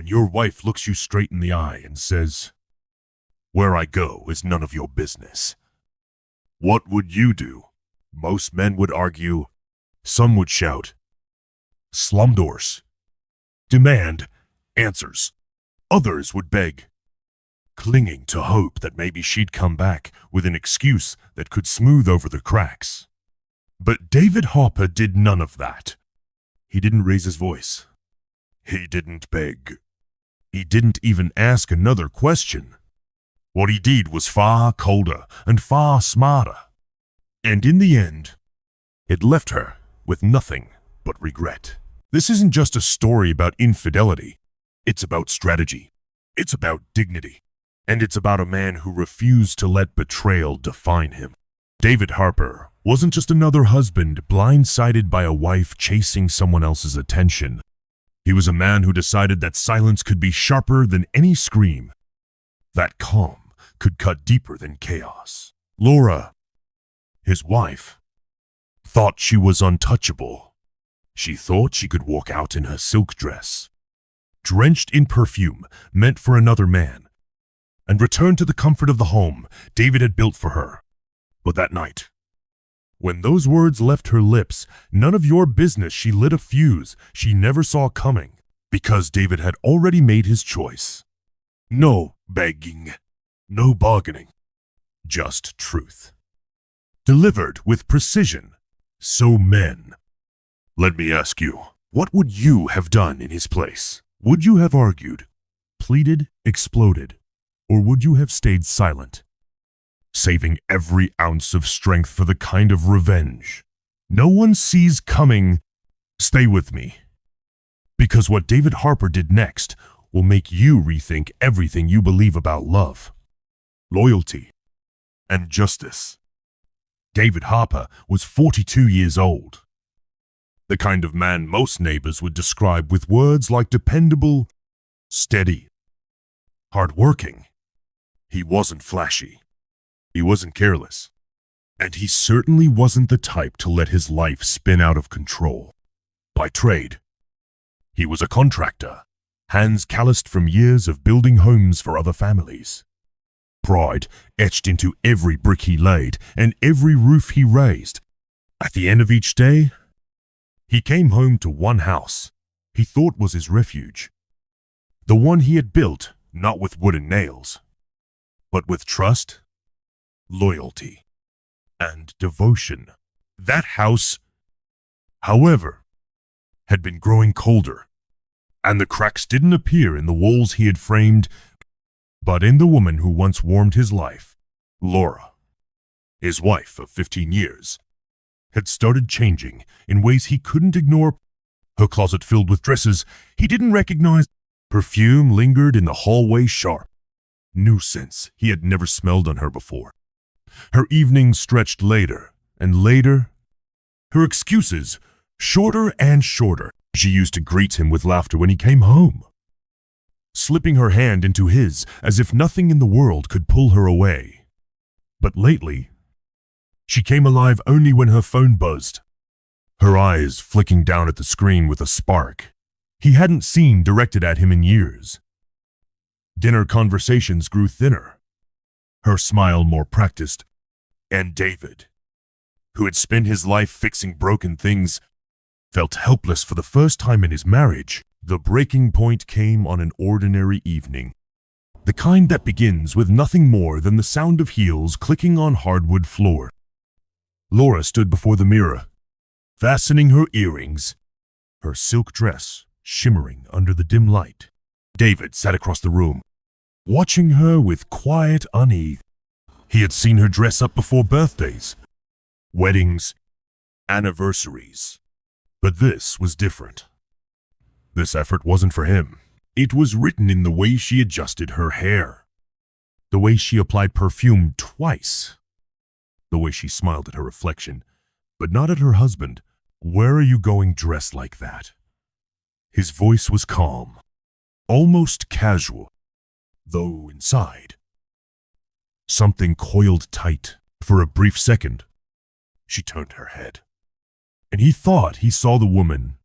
when your wife looks you straight in the eye and says, "Where I go is none of your business." What would you do? Most men would argue. Some would shout, "Slumdors." Demand answers. Others would beg, clinging to hope that maybe she'd come back with an excuse that could smooth over the cracks. But David Harper did none of that. He didn't raise his voice. He didn't beg. He didn't even ask another question. What he did was far colder and far smarter. And in the end, it left her with nothing but regret. This isn't just a story about infidelity. It's about strategy. It's about dignity. And it's about a man who refused to let betrayal define him. David Harper wasn't just another husband blindsided by a wife chasing someone else's attention. He was a man who decided that silence could be sharper than any scream, that calm could cut deeper than chaos. Laura, his wife, thought she was untouchable. She thought she could walk out in her silk dress, drenched in perfume meant for another man, and return to the comfort of the home David had built for her. But that night, when those words left her lips, none of your business, she lit a fuse she never saw coming, because David had already made his choice. No begging, no bargaining, just truth. Delivered with precision. So men, let me ask you, what would you have done in his place? Would you have argued, pleaded, exploded, or would you have stayed silent, saving every ounce of strength for the kind of revenge no one sees coming? Stay with me, because what David Harper did next will make you rethink everything you believe about love, loyalty, and justice. David Harper was 42 years old, the kind of man most neighbors would describe with words like dependable, steady, hardworking. He wasn't flashy. He wasn't careless. And he certainly wasn't the type to let his life spin out of control. By trade, he was a contractor, hands calloused from years of building homes for other families. Pride etched into every brick he laid and every roof he raised. At the end of each day, he came home to one house he thought was his refuge. The one he had built not with wooden nails, but with trust, loyalty, and devotion. That house, however, had been growing colder, and the cracks didn't appear in the walls he had framed, but in the woman who once warmed his life. Laura, his wife of 15 years, had started changing in ways he couldn't ignore. Her closet filled with dresses he didn't recognize. Perfume lingered in the hallway sharp. New scents he had never smelled on her before. Her evenings stretched later and later. Her excuses shorter and shorter. She used to greet him with laughter when he came home, slipping her hand into his as if nothing in the world could pull her away. But lately, she came alive only when her phone buzzed, her eyes flicking down at the screen with a spark he hadn't seen directed at him in years. Dinner conversations grew thinner, her smile more practiced, and David, who had spent his life fixing broken things, felt helpless for the first time in his marriage. The breaking point came on an ordinary evening, the kind that begins with nothing more than the sound of heels clicking on hardwood floor. Laura stood before the mirror, fastening her earrings, her silk dress shimmering under the dim light. David sat across the room, watching her with quiet unease. He had seen her dress up before birthdays, weddings, anniversaries. But this was different. This effort wasn't for him. It was written in the way she adjusted her hair, the way she applied perfume twice, the way she smiled at her reflection, but not at her husband. "Where are you going dressed like that?" His voice was calm, almost casual, though inside, something coiled tight. For a brief second, she turned her head, and he thought he saw the woman.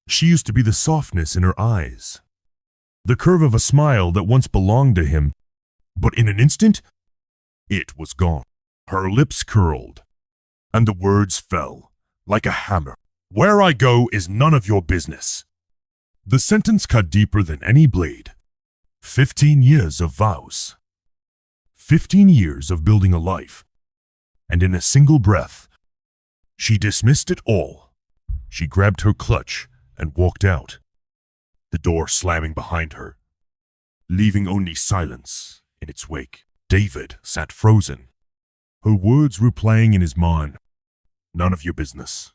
She used to be the softness in her eyes, the curve of a smile that once belonged to him, but in an instant, it was gone. Her lips curled, and the words fell like a hammer. Where I go is none of your business. The sentence cut deeper than any blade. 15 years of vows. 15 years of building a life. And in a single breath, she dismissed it all. She grabbed her clutch and walked out, the door slamming behind her, leaving only silence in its wake. David sat frozen, her words replaying in his mind. None of your business.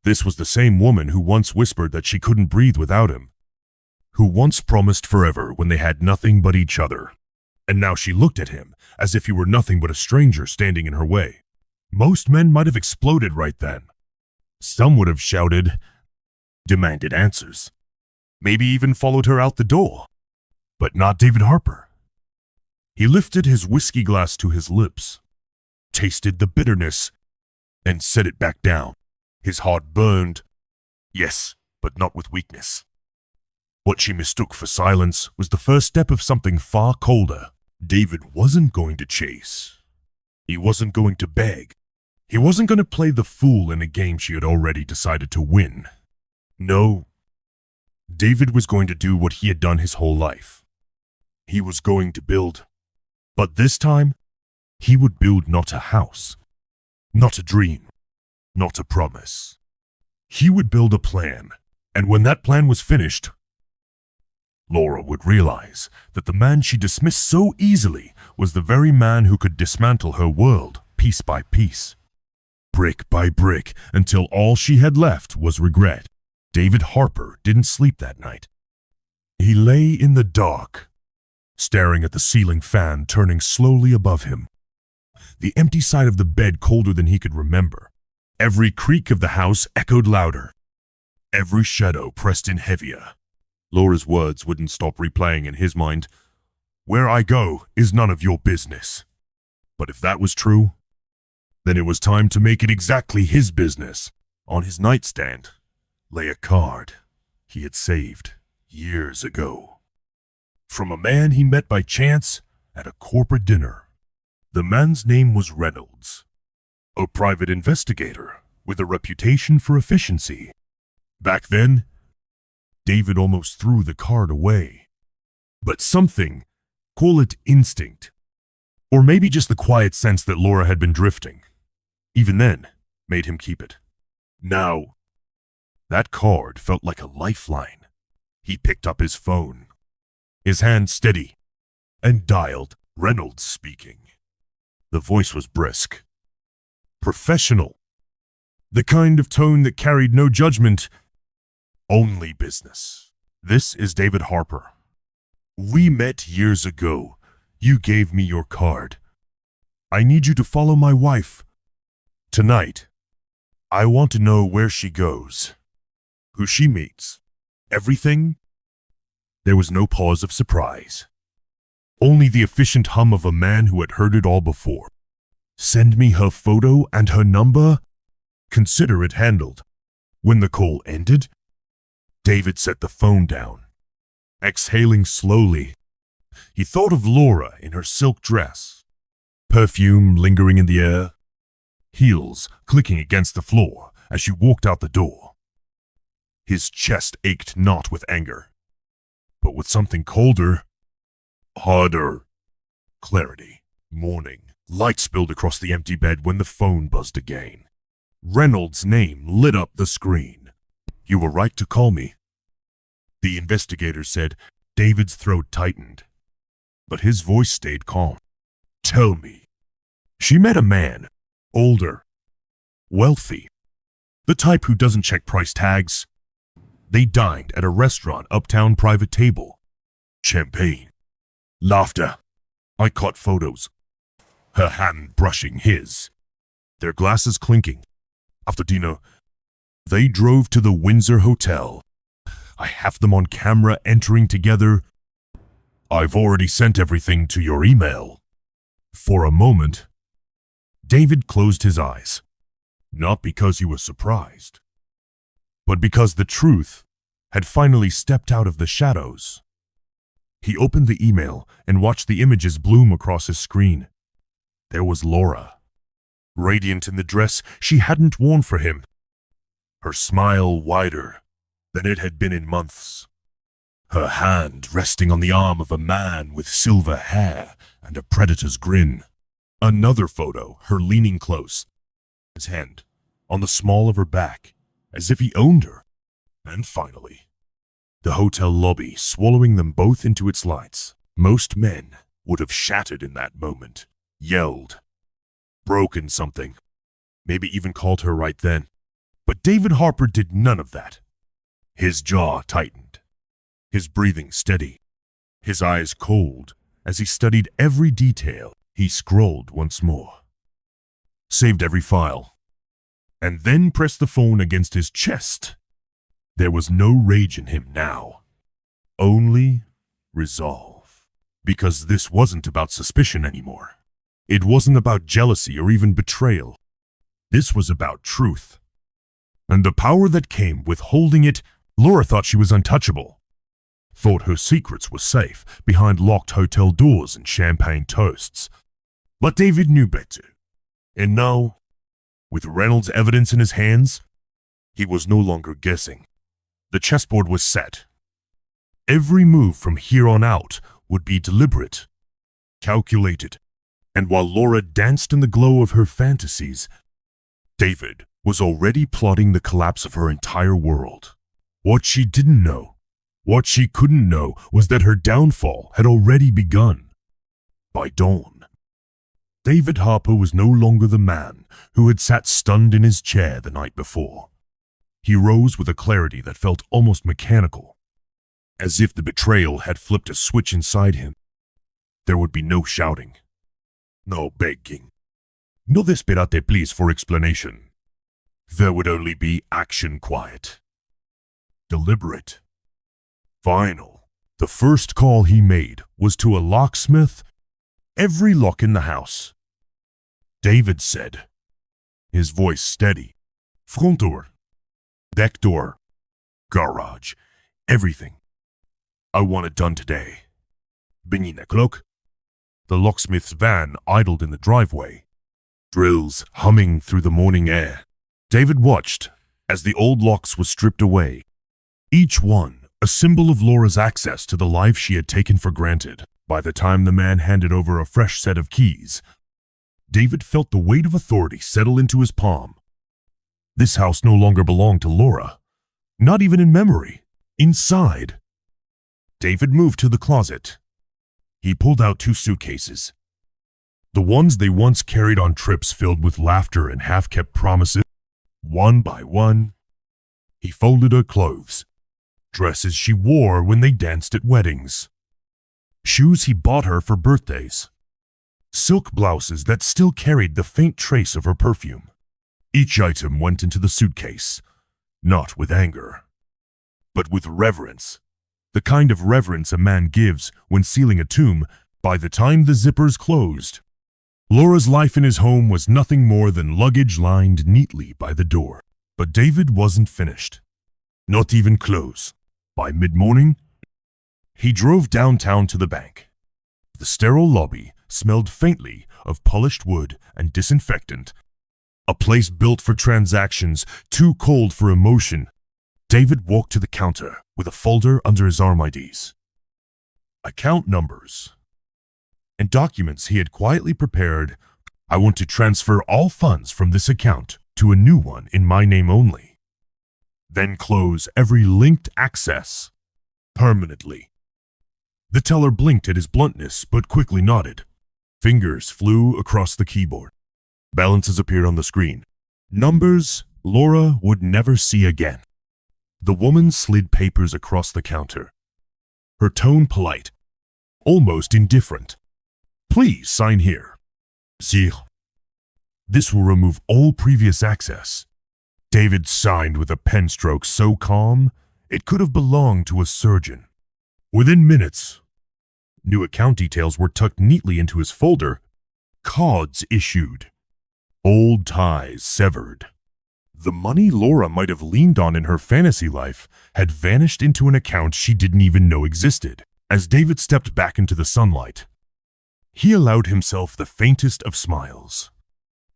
This was the same woman who once whispered that she couldn't breathe without him, who once promised forever when they had nothing but each other. And now she looked at him as if he were nothing but a stranger standing in her way. Most men might have exploded right then. Some would have shouted, demanded answers, maybe even followed her out the door. But not David Harper. He lifted his whiskey glass to his lips, tasted the bitterness, and set it back down. His heart burned. Yes, but not with weakness. What she mistook for silence was the first step of something far colder. David wasn't going to chase. He wasn't going to beg. He wasn't going to play the fool in a game she had already decided to win. No, David was going to do what he had done his whole life. He was going to build. But this time, he would build not a house, not a dream, not a promise. He would build a plan, and when that plan was finished, Laura would realize that the man she dismissed so easily was the very man who could dismantle her world piece by piece, brick by brick, until all she had left was regret. David Harper didn't sleep that night. He lay in the dark, staring at the ceiling fan turning slowly above him, the empty side of the bed colder than he could remember. Every creak of the house echoed louder. Every shadow pressed in heavier. Laura's words wouldn't stop replaying in his mind. Where I go is none of your business. But if that was true, then it was time to make it exactly his business. On his nightstand lay a card he had saved years ago, from a man he met by chance at a corporate dinner. The man's name was Reynolds, a private investigator with a reputation for efficiency. Back then, David almost threw the card away. But something, call it instinct, or maybe just the quiet sense that Laura had been drifting, even then, made him keep it. Now, that card felt like a lifeline. He picked up his phone, his hand steady, and dialed. Reynolds speaking. The voice was brisk, professional, the kind of tone that carried no judgment, only business. This is David Harper. We met years ago. You gave me your card. I need you to follow my wife. Tonight, I want to know where she goes, who she meets, everything. There was no pause of surprise, only the efficient hum of a man who had heard it all before. Send me her photo and her number. Consider it handled. When the call ended, David set the phone down. Exhaling slowly, he thought of Laura in her silk dress, perfume lingering in the air, heels clicking against the floor as she walked out the door. His chest ached not with anger, but with something colder, harder. Clarity. Morning. Light spilled across the empty bed when the phone buzzed again. Reynolds' name lit up the screen. You were right to call me, the investigator said. David's throat tightened, but his voice stayed calm. Tell me. She met a man, older, wealthy, the type who doesn't check price tags. They dined at a restaurant uptown, private table. Champagne. Laughter. I caught photos. Her hand brushing his. Their glasses clinking. After dinner, they drove to the Windsor Hotel. I have them on camera entering together. I've already sent everything to your email. For a moment, David closed his eyes. Not because he was surprised, but because the truth had finally stepped out of the shadows. He opened the email and watched the images bloom across his screen. There was Laura, radiant in the dress she hadn't worn for him, her smile wider than it had been in months, her hand resting on the arm of a man with silver hair and a predator's grin. Another photo, her leaning close, his hand on the small of her back, as if he owned her. And finally, the hotel lobby swallowing them both into its lights. Most men would have shattered in that moment, yelled, broken something, maybe even called her right then. But David Harper did none of that. His jaw tightened, his breathing steady, his eyes cold as he studied every detail. He scrolled once more, saved every file, and then pressed the phone against his chest. There was no rage in him now, only resolve. Because this wasn't about suspicion anymore. It wasn't about jealousy or even betrayal. This was about truth. And the power that came with holding it. Laura thought she was untouchable, thought her secrets were safe behind locked hotel doors and champagne toasts. But David knew better. And now, with Reynolds' evidence in his hands, he was no longer guessing. The chessboard was set. Every move from here on out would be deliberate, calculated. And while Laura danced in the glow of her fantasies, David was already plotting the collapse of her entire world. What she didn't know, what she couldn't know, was that her downfall had already begun. By dawn, David Harper was no longer the man who had sat stunned in his chair the night before. He rose with a clarity that felt almost mechanical, as if the betrayal had flipped a switch inside him. There would be no shouting, no begging, no desperate pleas for explanation. There would only be action, quiet, deliberate, final. The first call he made was to a locksmith. Every lock in the house. David said, his voice steady. Front door, back door, garage, everything. I want it done today. Benin o'clock. The locksmith's van idled in the driveway, drills humming through the morning air. David watched as the old locks were stripped away, each one a symbol of Laura's access to the life she had taken for granted. By the time the man handed over a fresh set of keys, David felt the weight of authority settle into his palm. This house no longer belonged to Laura, not even in memory. Inside, David moved to the closet. He pulled out 2 suitcases, the ones they once carried on trips filled with laughter and half-kept promises. One by one, he folded her clothes, dresses she wore when they danced at weddings, shoes he bought her for birthdays, silk blouses that still carried the faint trace of her perfume. Each item went into the suitcase, not with anger, but with reverence. The kind of reverence a man gives when sealing a tomb. By the time the zippers closed, Laura's life in his home was nothing more than luggage lined neatly by the door. But David wasn't finished. Not even close. By mid-morning, he drove downtown to the bank. The sterile lobby smelled faintly of polished wood and disinfectant, a place built for transactions, too cold for emotion. David walked to the counter with a folder under his arm. IDs, account numbers, and documents he had quietly prepared. I want to transfer all funds from this account to a new one in my name only. Then close every linked access permanently. The teller blinked at his bluntness, but quickly nodded. Fingers flew across the keyboard. Balances appeared on the screen. Numbers Laura would never see again. The woman slid papers across the counter, her tone polite, almost indifferent. Please sign here. Sir. This will remove all previous access. David signed with a pen stroke so calm it could have belonged to a surgeon. Within minutes, new account details were tucked neatly into his folder. Cards issued. Old ties severed. The money Laura might have leaned on in her fantasy life had vanished into an account she didn't even know existed. As David stepped back into the sunlight, he allowed himself the faintest of smiles.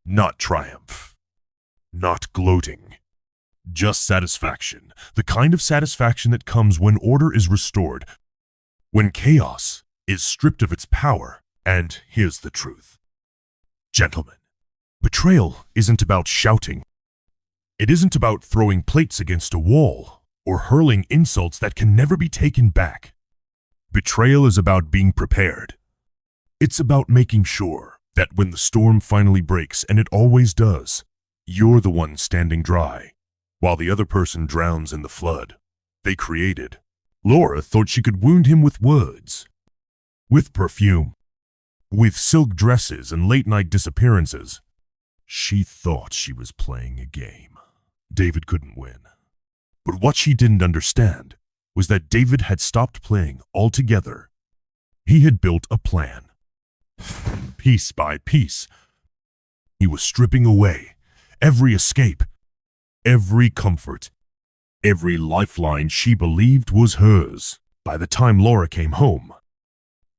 Not triumph, not gloating, just satisfaction, the kind of satisfaction that comes when order is restored, when chaos is stripped of its power. And here's the truth. Gentlemen, betrayal isn't about shouting. It isn't about throwing plates against a wall or hurling insults that can never be taken back. Betrayal is about being prepared. It's about making sure that when the storm finally breaks, and it always does, you're the one standing dry, while the other person drowns in the flood they created. Laura thought she could wound him with words, with perfume, with silk dresses and late-night disappearances. She thought she was playing a game. David couldn't win. But what she didn't understand was that David had stopped playing altogether. He had built a plan. Piece by piece, he was stripping away every escape, every comfort, every lifeline she believed was hers. By the time Laura came home,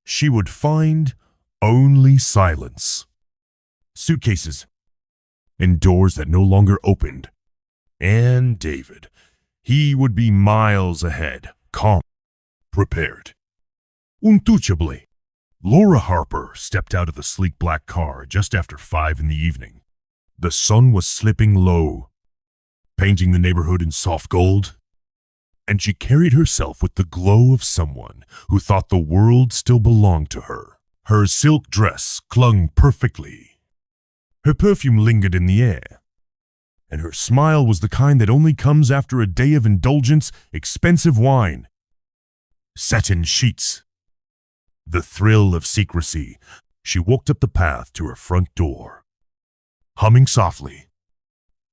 she would find only silence, suitcases, and doors that no longer opened. And David, he would be miles ahead, calm, prepared. Untouchably, Laura Harper stepped out of the sleek black car just after 5 in the evening. The sun was slipping low, painting the neighborhood in soft gold, and she carried herself with the glow of someone who thought the world still belonged to her. Her silk dress clung perfectly. Her perfume lingered in the air, and her smile was the kind that only comes after a day of indulgence, expensive wine, satin sheets, the thrill of secrecy. She walked up the path to her front door, humming softly,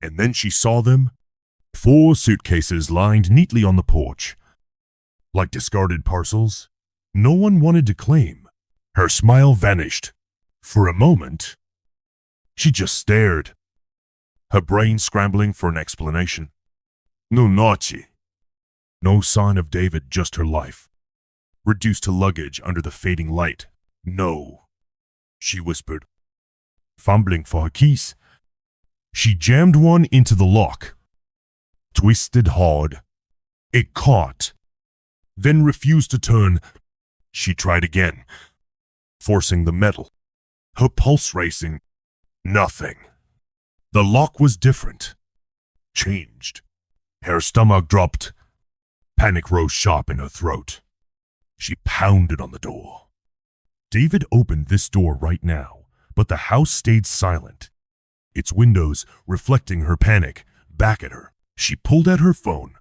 and then she saw them, 4 suitcases lined neatly on the porch. Like discarded parcels, no one wanted to claim. Her smile vanished. For a moment, she just stared, her brain scrambling for an explanation. No noche. No sign of David, just her life, reduced to luggage under the fading light. No, she whispered, fumbling for her keys. She jammed one into the lock, twisted hard. It caught, then refused to turn. She tried again, forcing the metal, her pulse racing. Nothing. The lock was different, changed. Her stomach dropped. Panic rose sharp in her throat. She pounded on the door. David opened this door right now, but the house stayed silent, its windows reflecting her panic back at her. She pulled out her phone,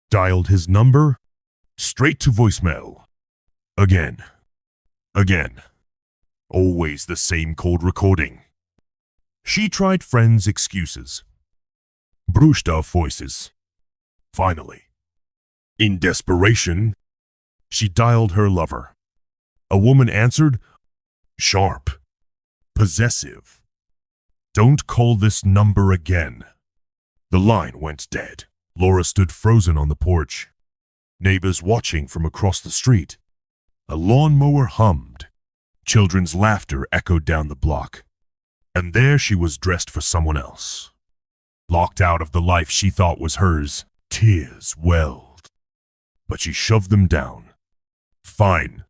dialed his number, straight to voicemail. Again. Always the same cold recording. She tried friends' excuses, brushed off voices. Finally, in desperation, she dialed her lover. A woman answered, sharp, possessive. Don't call this number again. The line went dead. Laura stood frozen on the porch, neighbors watching from across the street. A lawnmower hummed. Children's laughter echoed down the block. And there she was, dressed for someone else. Locked out of the life she thought was hers. Tears welled, but she shoved them down. Fine,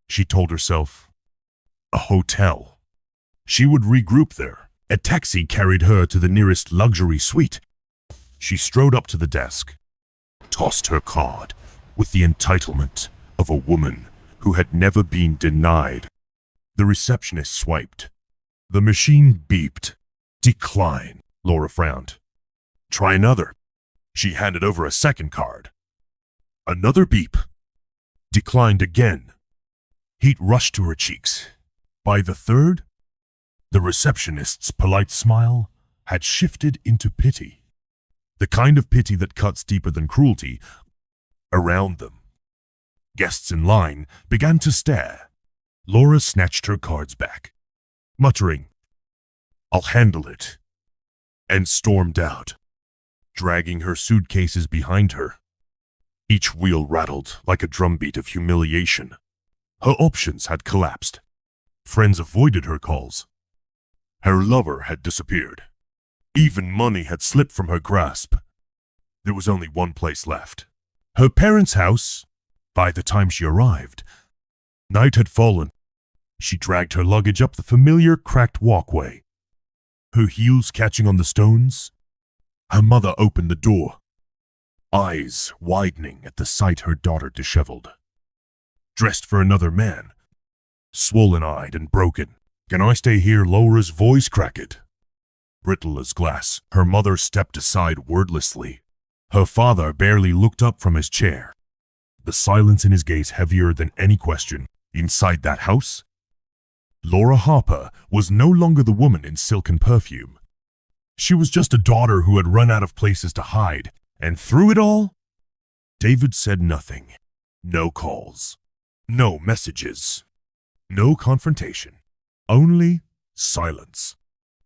she told herself. A hotel. She would regroup there. A taxi carried her to the nearest luxury suite. She strode up to the desk, tossed her card with the entitlement of a woman who had never been denied. The receptionist swiped. The machine beeped. Decline. Laura frowned. Try another. She handed over a second card. Another beep. Declined again. Heat rushed to her cheeks. By the third, the receptionist's polite smile had shifted into pity. The kind of pity that cuts deeper than cruelty. Around them, guests in line began to stare. Laura snatched her cards back, muttering, "I'll handle it," and stormed out, dragging her suitcases behind her. Each wheel rattled like a drumbeat of humiliation. Her options had collapsed. Friends avoided her calls. Her lover had disappeared. Even money had slipped from her grasp. There was only one place left. Her parents' house. By the time she arrived, night had fallen. She dragged her luggage up the familiar cracked walkway, her heels catching on the stones. Her mother opened the door, eyes widening at the sight her daughter disheveled. Dressed for another man, swollen-eyed and broken. "Can I stay here?" Laura's voice cracked. Brittle as glass, her mother stepped aside wordlessly. Her father barely looked up from his chair, the silence in his gaze heavier than any question. Inside that house, Laura Harper was no longer the woman in silken perfume. She was just a daughter who had run out of places to hide, and through it all, David said nothing. No calls, no messages, no confrontation, only silence.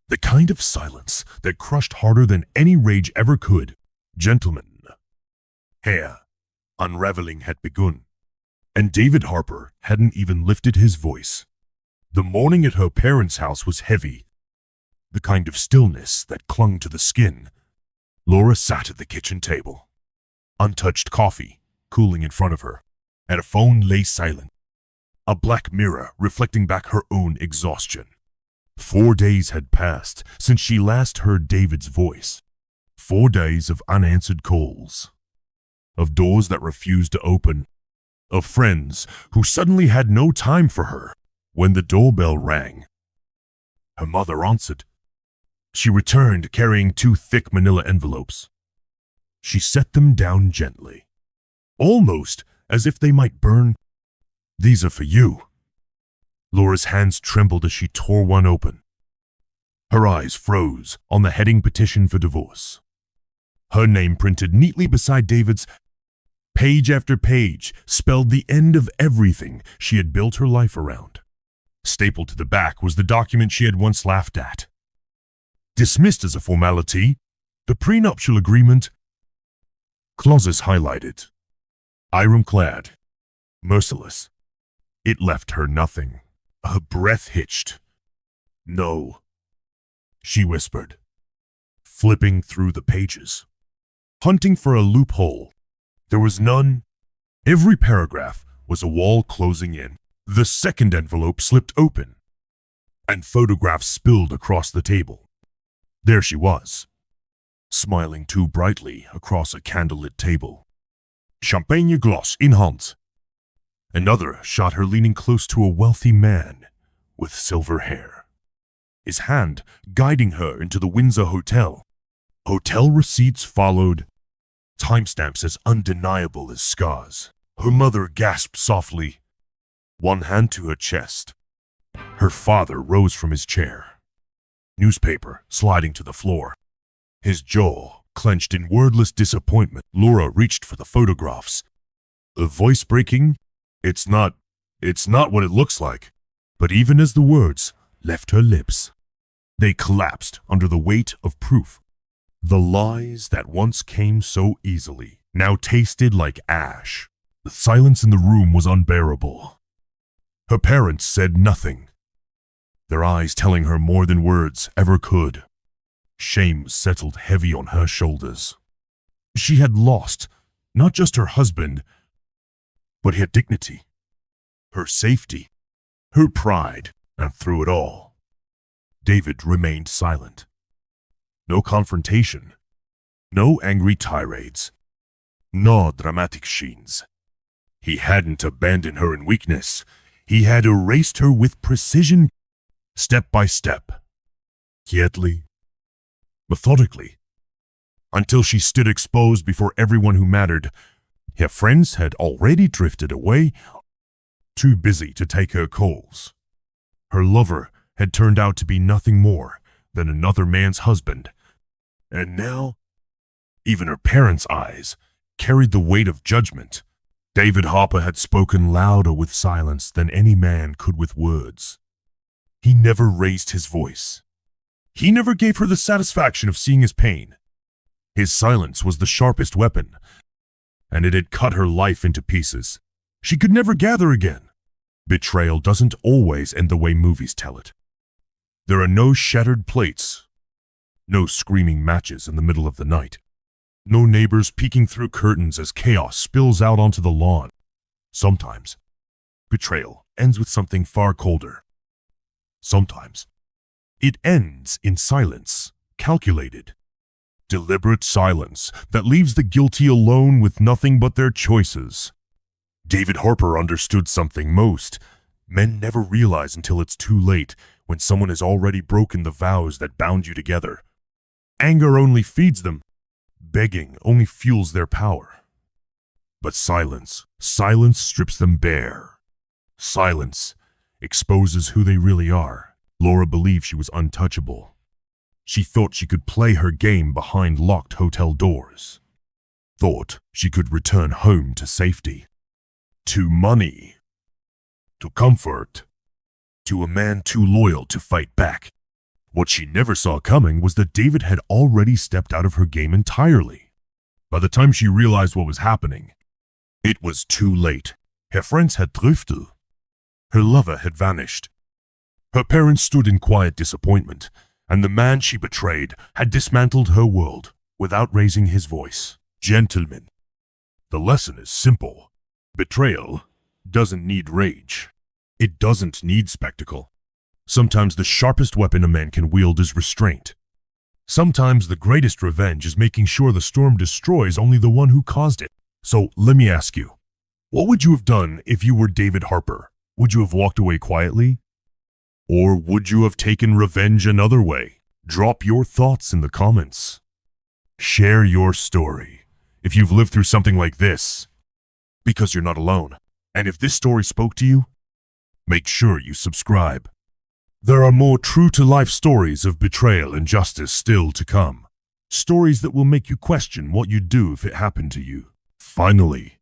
The kind of silence that crushed harder than any rage ever could. "Gentlemen," here, unraveling had begun, and David Harper hadn't even lifted his voice. The morning at her parents' house was heavy, the kind of stillness that clung to the skin. Laura sat at the kitchen table, untouched coffee cooling in front of her, and a phone lay silent, a black mirror reflecting back her own exhaustion. 4 days had passed since she last heard David's voice. 4 days of unanswered calls, of doors that refused to open, of friends who suddenly had no time for her. When the doorbell rang, her mother answered. She returned carrying 2 thick manila envelopes. She set them down gently, almost as if they might burn. "These are for you." Laura's hands trembled as she tore one open. Her eyes froze on the heading "Petition for Divorce." Her name printed neatly beside David's. Page after page spelled the end of everything she had built her life around. Stapled to the back was the document she had once laughed at. Dismissed as a formality, the prenuptial agreement. Clauses highlighted, ironclad, merciless. It left her nothing. Her breath hitched. "No," she whispered, flipping through the pages, hunting for a loophole. There was none. Every paragraph was a wall closing in. The second envelope slipped open, and photographs spilled across the table. There she was, smiling too brightly across a candlelit table, champagne glass in hand. Another shot her leaning close to a wealthy man with silver hair, his hand guiding her into the Windsor Hotel. Hotel receipts followed, timestamps as undeniable as scars. Her mother gasped softly, one hand to her chest. Her father rose from his chair, newspaper sliding to the floor, his jaw clenched in wordless disappointment. Laura reached for the photographs, a voice breaking, It's not what it looks like." But even as the words left her lips, they collapsed under the weight of proof. The lies that once came so easily now tasted like ash. The silence in the room was unbearable. Her parents said nothing, their eyes telling her more than words ever could. Shame settled heavy on her shoulders. She had lost not just her husband, but her dignity, her safety, her pride, and through it all, David remained silent. No confrontation, no angry tirades, no dramatic scenes. He hadn't abandoned her in weakness. He had erased her with precision, step by step, quietly, methodically, until she stood exposed before everyone who mattered. Her friends had already drifted away, too busy to take her calls. Her lover had turned out to be nothing more than another man's husband. And now, even her parents' eyes carried the weight of judgment. David Harper had spoken louder with silence than any man could with words. He never raised his voice. He never gave her the satisfaction of seeing his pain. His silence was the sharpest weapon. and it had cut her life into pieces. She could never gather again. Betrayal doesn't always end the way movies tell it. There are no shattered plates, no screaming matches in the middle of the night, no neighbors peeking through curtains as chaos spills out onto the lawn. Sometimes, betrayal ends with something far colder. Sometimes, it ends in silence, calculated, deliberate silence that leaves the guilty alone with nothing but their choices. David Harper understood something most men never realize until it's too late, when someone has already broken the vows that bound you together. Anger only feeds them. Begging only fuels their power. But silence strips them bare. Silence exposes who they really are. Laura believed she was untouchable. She thought she could play her game behind locked hotel doors. Thought she could return home to safety. To money. To comfort. To a man too loyal to fight back. What she never saw coming was that David had already stepped out of her game entirely. By the time she realized what was happening, it was too late. Her friends had drifted. Her lover had vanished. Her parents stood in quiet disappointment, and the man she betrayed had dismantled her world without raising his voice. Gentlemen, the lesson is simple. Betrayal doesn't need rage. It doesn't need spectacle. Sometimes the sharpest weapon a man can wield is restraint. Sometimes the greatest revenge is making sure the storm destroys only the one who caused it. So let me ask you, what would you have done if you were David Harper? Would you have walked away quietly? Or would you have taken revenge another way? Drop your thoughts in the comments. Share your story if you've lived through something like this, because you're not alone. And if this story spoke to you, make sure you subscribe. There are more true-to-life stories of betrayal and justice still to come. Stories that will make you question what you'd do if it happened to you. Finally,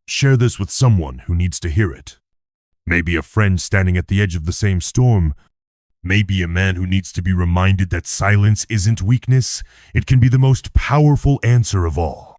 share this with someone who needs to hear it. Maybe a friend standing at the edge of the same storm. Maybe a man who needs to be reminded that silence isn't weakness. It can be the most powerful answer of all.